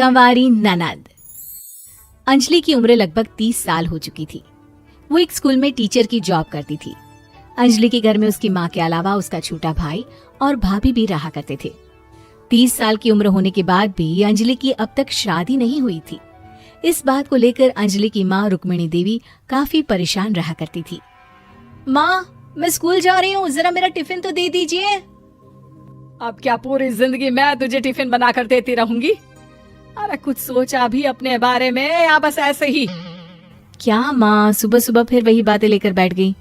कंवारी ननद। अंजलि की उम्र लगभग 30 साल हो चुकी थी। वो एक स्कूल में टीचर की जॉब करती थी। अंजलि के घर में उसकी माँ के अलावा उसका छोटा भाई और भाभी भी रहा करते थे। 30 साल की उम्र होने के बाद भी अंजलि की अब तक शादी नहीं हुई थी। इस बात को लेकर अंजलि की माँ रुक्मिणी देवी काफी परेशान रहा करती थी। माँ, मैं स्कूल जा रही हूँ, जरा मेरा टिफिन तो दे दीजिए। अब क्या पूरी जिंदगी मैं तुझे टिफिन बनाकर देती रहूंगी? अरे कुछ सोचा भी अपने बारे में या बस ऐसे ही? क्या माँ, सुबह सुबह फिर वही बातें लेकर बैठ गई।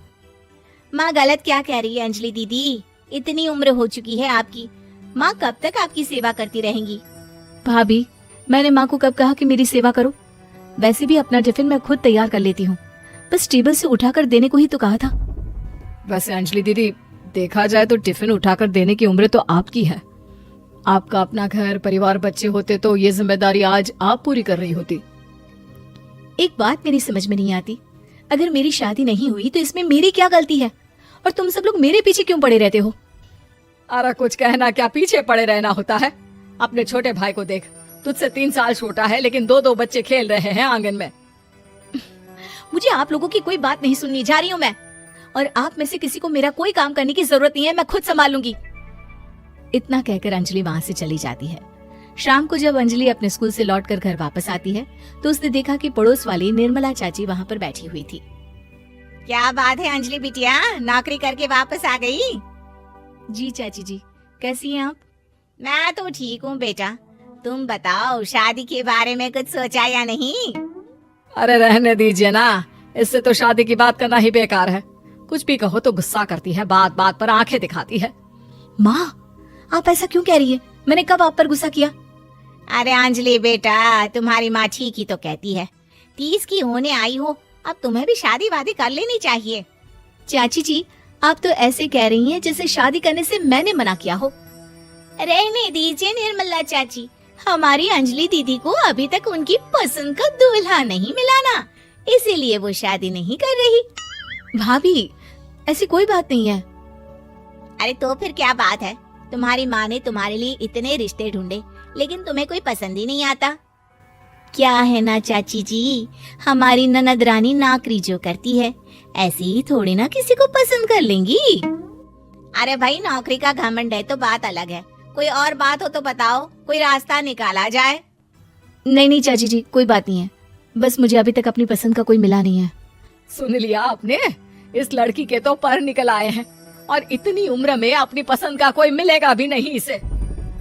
माँ गलत क्या कह रही है अंजलि दीदी? इतनी उम्र हो चुकी है आपकी, माँ कब तक आपकी सेवा करती रहेंगी? भाभी, मैंने माँ को कब कहा कि मेरी सेवा करो? वैसे भी अपना टिफिन मैं खुद तैयार कर लेती हूँ, बस टेबल से उठाकर देने को ही तो कहा था। वैसे अंजलि दीदी, देखा जाए तो टिफिन उठाकर देने की उम्र तो आपकी है। आपका अपना घर परिवार बच्चे होते तो ये जिम्मेदारी आज आप पूरी कर रही होती। एक बात मेरी समझ में नहीं आती, अगर मेरी शादी नहीं हुई तो इसमें मेरी क्या गलती है और तुम सब लोग मेरे पीछे क्यों पड़े रहते हो? अरे कुछ कहना क्या पीछे पड़े रहना होता है? अपने छोटे भाई को देख, तुझसे 3 साल छोटा है लेकिन 2-2 बच्चे खेल रहे हैं आंगन में। मुझे आप लोगों की कोई बात नहीं सुननी, जा रही हूँ मैं। और आप में से किसी को मेरा कोई काम करने की जरूरत नहीं है, मैं खुद संभाल लूंगी। इतना कहकर अंजलि वहां से चली जाती है। शाम को जब अंजलि अपने स्कूल से लौटकर घर वापस आती है तो उसने देखा कि पड़ोस वाली निर्मला चाची वहां पर बैठी हुई थी। क्या बात है अंजलि बिटिया, नौकरी करके वापस आ गई? जी चाची जी, कैसी हैं आप? मैं तो ठीक हूँ बेटा, तुम बताओ शादी के बारे में कुछ सोचा या नहीं? अरे रहने दीजिए ना, इससे तो शादी की बात करना ही बेकार है। कुछ भी कहो तो गुस्सा करती है, बात बात पर आंखें दिखाती है। माँ, आप ऐसा क्यों कह रही है? मैंने कब आप पर गुस्सा किया? अरे अंजलि बेटा, तुम्हारी माँ ठीक ही तो कहती है। 30 की होने आई हो, अब तुम्हें भी शादी वादी कर लेनी चाहिए। चाची जी, आप तो ऐसे कह रही हैं जैसे शादी करने से मैंने मना किया हो। रहने दीजिए निर्मला चाची, हमारी अंजलि दीदी को अभी तक उनकी पसंद का दूल्हा नहीं मिला ना, इसीलिए वो शादी नहीं कर रही। भाभी, ऐसी कोई बात नहीं है। अरे तो फिर क्या बात है? तुम्हारी माँ ने तुम्हारे लिए इतने रिश्ते ढूंढे लेकिन तुम्हें कोई पसंद ही नहीं आता। क्या है ना चाची जी, हमारी ननद रानी नौकरी जो करती है ऐसे ही थोड़ी ना किसी को पसंद कर लेंगी। अरे भाई, नौकरी का घमंड है तो बात अलग है, कोई और बात हो तो बताओ, कोई रास्ता निकाला जाए। नहीं नहीं चाची जी, कोई बात नहीं है, बस मुझे अभी तक अपनी पसंद का कोई मिला नहीं है। सुन लिया आपने, इस लड़की के तो पर निकल आए हैं और इतनी उम्र में अपनी पसंद का कोई मिलेगा भी नहीं इसे।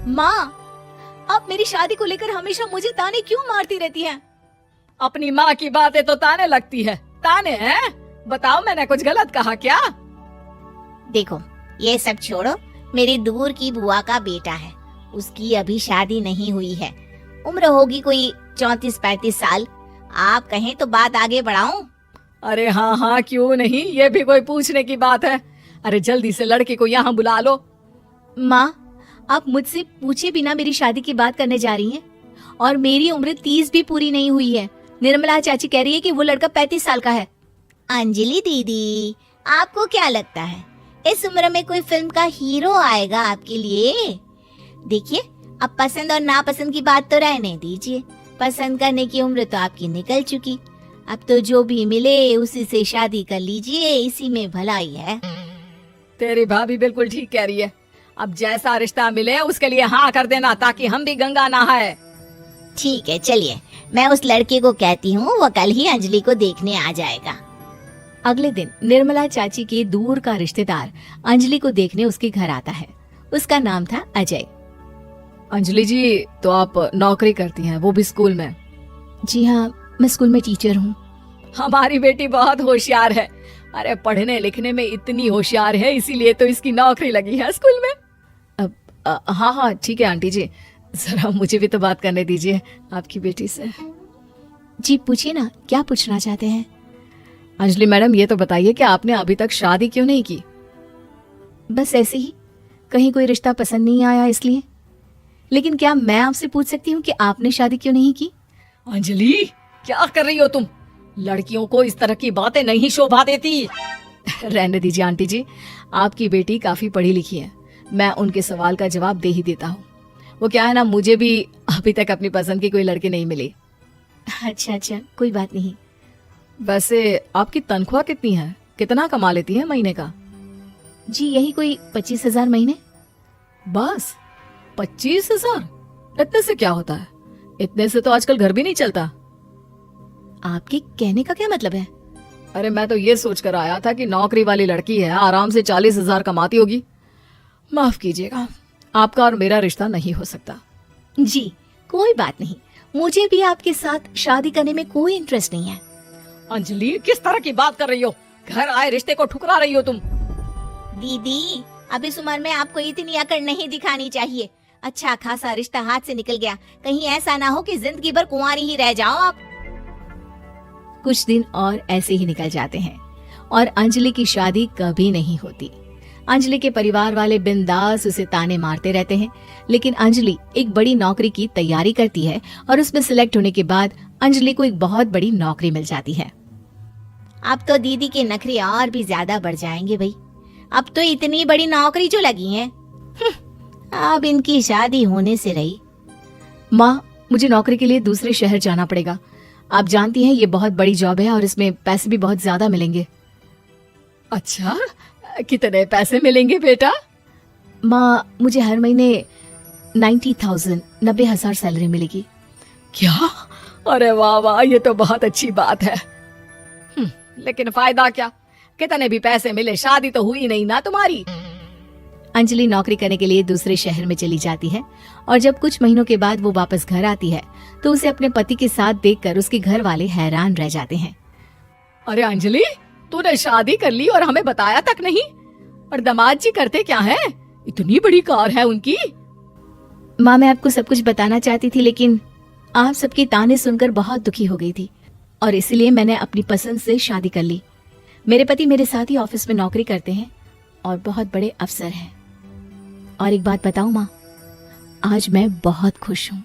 माँ, आप मेरी शादी को लेकर हमेशा मुझे ताने क्यों मारती रहती हैं? अपनी माँ की बातें तो ताने लगती है। ताने हैं? बताओ, मैंने कुछ गलत कहा क्या? देखो, ये सब छोड़ो, मेरी दूर की बुआ का बेटा है, उसकी अभी शादी नहीं हुई है, उम्र होगी कोई 34-35 साल। आप कहें तो बात आगे बढ़ाऊं? अरे हाँ हाँ, क्यों नहीं, ये भी कोई पूछने की बात है। अरे जल्दी से लड़के को यहाँ बुला लो। माँ, आप मुझसे पूछे बिना मेरी शादी की बात करने जा रही हैं और मेरी उम्र 30 भी पूरी नहीं हुई है। निर्मला चाची कह रही है कि वो लड़का 35 साल का है। अंजलि दीदी, आपको क्या लगता है इस उम्र में कोई फिल्म का हीरो आएगा आपके लिए? देखिए, अब पसंद और नापसंद की बात तो रहने दीजिए, पसंद करने की उम्र तो आपकी निकल चुकी, अब तो जो भी मिले उसी से शादी कर लीजिए, इसी में भलाई है। तेरी भाभी बिल्कुल ठीक कह रही है, अब जैसा रिश्ता मिले उसके लिए हाँ कर देना ताकि हम भी गंगा नहाए। ठीक है, चलिए मैं उस लड़के को कहती हूँ, वो कल ही अंजलि को देखने आ जाएगा। अगले दिन निर्मला चाची के दूर का रिश्तेदार अंजलि को देखने उसके घर आता है। उसका नाम था अजय। अंजलि जी, तो आप नौकरी करती हैं, वो भी स्कूल में? जी हाँ, मैं स्कूल में टीचर हूँ। हमारी बेटी बहुत होशियार है। अरे पढ़ने लिखने में इतनी होशियार है, इसीलिए तो इसकी नौकरी लगी है स्कूल में। हाँ हाँ ठीक है आंटी जी, जरा मुझे भी तो बात करने दीजिए आपकी बेटी से। जी पूछिए ना, क्या पूछना चाहते हैं? अंजलि मैडम, ये तो बताइए कि आपने अभी तक शादी क्यों नहीं की? बस ऐसे ही, कहीं कोई रिश्ता पसंद नहीं आया इसलिए। लेकिन क्या मैं आपसे पूछ सकती हूँ कि आपने शादी क्यों नहीं की? अंजलि, क्या कर रही हो तुम? लड़कियों को इस तरह की बातें नहीं शोभा देती। रहने दीजिए आंटी जी, आपकी बेटी काफी पढ़ी लिखी है, मैं उनके सवाल का जवाब दे ही देता हूँ। वो क्या है ना, मुझे भी अभी तक अपनी पसंद की कोई लड़की नहीं मिली। अच्छा अच्छा, कोई बात नहीं। वैसे आपकी तनख्वाह कितनी है, कितना कमा लेती है महीने का? जी यही कोई 25,000 महीने। बस 25,000? इतने से क्या होता है? इतने से तो आजकल घर भी नहीं चलता। आपके कहने का क्या मतलब है? अरे मैं तो ये सोच कर आया था कि नौकरी वाली लड़की है, आराम से 40,000 कमाती होगी। माफ कीजिएगा, आपका और मेरा रिश्ता नहीं हो सकता। जी कोई बात नहीं, मुझे भी आपके साथ शादी करने में कोई इंटरेस्ट नहीं है। अंजलि, किस तरह की बात कर रही हो? घर आए रिश्ते को ठुकरा रही हो तुम। दीदी, अब इस उम्र में आपको इतनी अकड़ नहीं दिखानी चाहिए। अच्छा खासा रिश्ता हाथ से निकल गया, कहीं ऐसा ना हो कि जिंदगी भर कुंवारी ही रह जाओ आप। कुछ दिन और ऐसे ही निकल जाते हैं और अंजलि की शादी कभी नहीं होती। अंजलि के परिवार वाले बिंदास उसे ताने मारते रहते हैं, लेकिन अंजलि एक बड़ी नौकरी की तैयारी करती है और उसमें सिलेक्ट होने के बाद अंजलि को एक बहुत बड़ी नौकरी मिल जाती है। अब तो दीदी के नखरे और भी ज्यादा बढ़ जाएंगे भाई। अब तो इतनी बड़ी नौकरी जो लगी है, अब इनकी शादी होने से रही। माँ, मुझे नौकरी के लिए दूसरे शहर जाना पड़ेगा। आप जानती हैं ये बहुत बड़ी जॉब है और इसमें पैसे भी बहुत ज्यादा मिलेंगे। अच्छा, कितने पैसे मिलेंगे बेटा? माँ, मुझे हर महीने 90,000 सैलरी मिलेगी। क्या? अरे वाह वाह, ये तो बहुत अच्छी बात है। लेकिन फायदा क्या? कितने भी पैसे मिले, शादी तो हुई नहीं ना तुम्हारी। अंजलि नौकरी करने के लिए दूसरे शहर में चली जाती है और जब कुछ महीनों के बाद वो वापस घर आती है तो उसे अपने पति के साथ देखकर उसके घर वाले हैरान रह जाते हैं। अरे अंजलि, तूने शादी कर ली और हमें बताया तक नहीं। और दामाद जी करते क्या है? इतनी बड़ी कार है उनकी। माँ, मैं आपको सब कुछ बताना चाहती थी, लेकिन आप सबके ताने सुनकर बहुत दुखी हो गई थी और इसलिए मैंने अपनी पसंद से शादी कर ली। मेरे पति मेरे साथ ही ऑफिस में नौकरी करते हैं और बहुत बड़े अफसर हैं। और एक बात बताऊं माँ, आज मैं बहुत खुश हूँ।